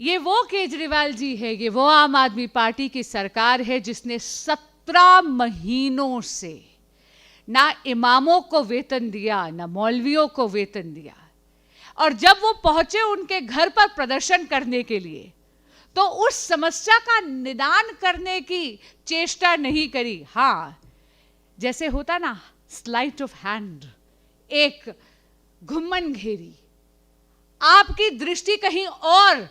ये वो केजरीवाल जी है, ये वो आम आदमी पार्टी की सरकार है जिसने 17 महीनों से ना इमामों को वेतन दिया, ना मौलवियों को वेतन दिया। और जब वो पहुंचे उनके घर पर प्रदर्शन करने के लिए, तो उस समस्या का निदान करने की चेष्टा नहीं करी। हाँ, जैसे होता ना स्लाइट ऑफ हैंड, एक घुम्मन घेरी, आपकी दृष्टि कहीं और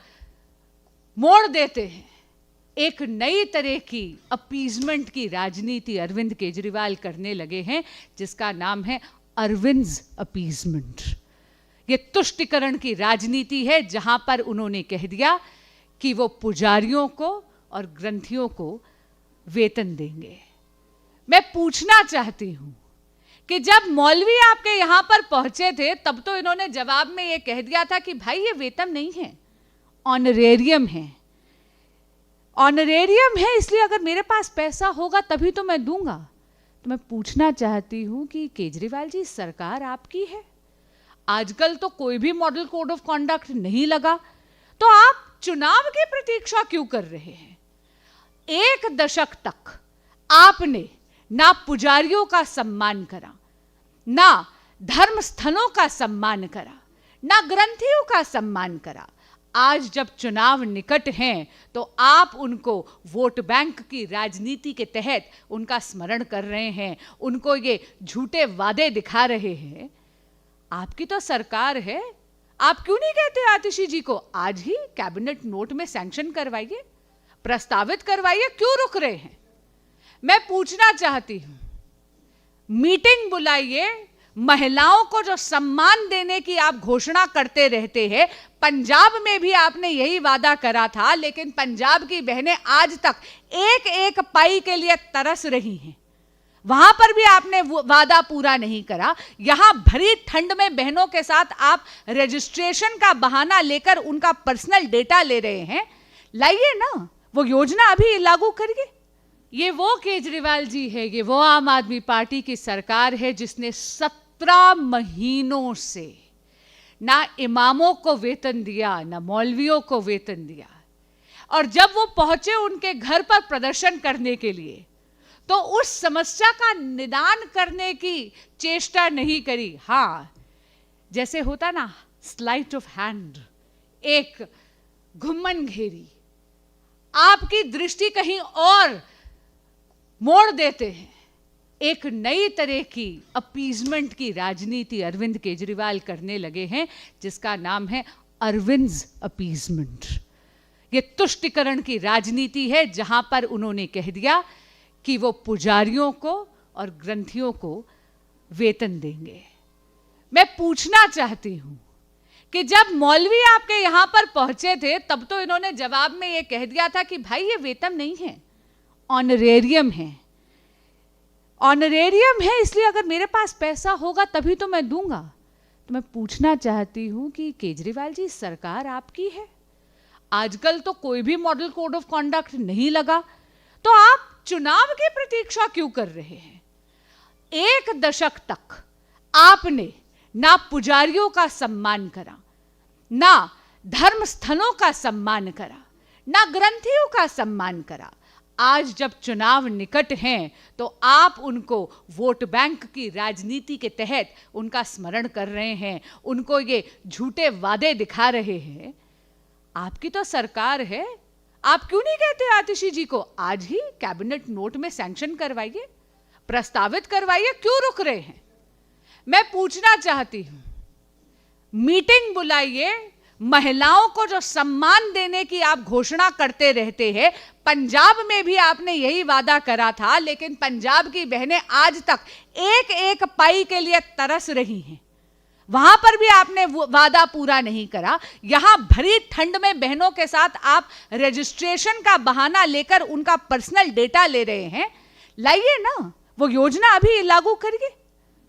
मोड़ देते हैं। एक नई तरह की अपीजमेंट की राजनीति अरविंद केजरीवाल करने लगे हैं, जिसका नाम है अरविंद्स अपीजमेंट। ये तुष्टिकरण की राजनीति है, जहां पर उन्होंने कह दिया कि वो पुजारियों को और ग्रंथियों को वेतन देंगे। मैं पूछना चाहती हूं कि जब मौलवी आपके यहां पर पहुंचे थे, तब तो इन्होंने जवाब में ये कह दिया था कि भाई ये वेतन नहीं है, ऑनरेरियम है। ऑनरेरियम है, इसलिए अगर मेरे पास पैसा होगा तभी तो मैं दूंगा। तो मैं पूछना चाहती हूं कि केजरीवाल जी, सरकार आपकी है, आजकल तो कोई भी मॉडल कोड ऑफ कॉन्डक्ट नहीं लगा, तो आप चुनाव की प्रतीक्षा क्यों कर रहे हैं? 1 दशक तक आपने ना पुजारियों का सम्मान करा, ना धर्म स्थलों का सम्मान करा, ना ग्रंथियों का सम्मान करा। आज जब चुनाव निकट हैं, तो आप उनको वोट बैंक की राजनीति के तहत उनका स्मरण कर रहे हैं, उनको ये झूठे वादे दिखा रहे हैं। आपकी तो सरकार है, आप क्यों नहीं कहते आतिशी जी को आज ही कैबिनेट नोट में सैंक्शन करवाइए, प्रस्तावित करवाइए, क्यों रुक रहे हैं? मैं पूछना चाहती हूं, मीटिंग बुलाइए, महिलाओं को जो सम्मान देने की आप घोषणा करते रहते हैं, पंजाब में भी आपने यही वादा करा था, लेकिन पंजाब की बहनें आज तक एक एक पाई के लिए तरस रही हैं। वहां पर भी आपने वादा पूरा नहीं करा। यहां भरी ठंड में बहनों के साथ आप रजिस्ट्रेशन का बहाना लेकर उनका पर्सनल डेटा ले रहे हैं। लाइए ना, वो योजना अभी लागू करिए। ये वो केजरीवाल जी है, ये वो आम आदमी पार्टी की सरकार है जिसने 17 महीनों से ना इमामों को वेतन दिया, ना मौलवियों को वेतन दिया। और जब वो पहुंचे उनके घर पर प्रदर्शन करने के लिए, तो उस समस्या का निदान करने की चेष्टा नहीं करी। हाँ, जैसे होता ना स्लाइट ऑफ हैंड, एक घुम्मन घेरी, आपकी दृष्टि कहीं और मोड़ देते हैं। एक नई तरह की अपीजमेंट की राजनीति अरविंद केजरीवाल करने लगे हैं, जिसका नाम है अरविंद्स अपीजमेंट। ये तुष्टिकरण की राजनीति है, जहां पर उन्होंने कह दिया कि वो पुजारियों को और ग्रंथियों को वेतन देंगे। मैं पूछना चाहती हूं कि जब मौलवी आपके यहां पर पहुंचे थे, तब तो इन्होंने जवाब में ये कह दिया था कि भाई ये वेतन नहीं है, ऑनरेरियम है। ऑनरेरियम है, इसलिए अगर मेरे पास पैसा होगा तभी तो मैं दूंगा। तो मैं पूछना चाहती हूं कि केजरीवाल जी, सरकार आपकी है, आजकल तो कोई भी मॉडल कोड ऑफ कॉन्डक्ट नहीं लगा, तो आप चुनाव की प्रतीक्षा क्यों कर रहे हैं? 1 दशक तक आपने ना पुजारियों का सम्मान करा, ना धर्म स्थलों का सम्मान करा, ना ग्रंथियों का सम्मान करा। आज जब चुनाव निकट हैं, तो आप उनको वोट बैंक की राजनीति के तहत उनका स्मरण कर रहे हैं, उनको ये झूठे वादे दिखा रहे हैं। आपकी तो सरकार है, आप क्यों नहीं कहते आतिशी जी को आज ही कैबिनेट नोट में सैंक्शन करवाइए, प्रस्तावित करवाइए, क्यों रुक रहे हैं? मैं पूछना चाहती हूं, मीटिंग बुलाइए, महिलाओं को जो सम्मान देने की आप घोषणा करते रहते हैं, पंजाब में भी आपने यही वादा करा था, लेकिन पंजाब की बहनें आज तक एक एक पाई के लिए तरस रही हैं। वहां पर भी आपने वादा पूरा नहीं करा। यहां भरी ठंड में बहनों के साथ आप रजिस्ट्रेशन का बहाना लेकर उनका पर्सनल डेटा ले रहे हैं। लाइए ना, वो योजना अभी लागू करिए।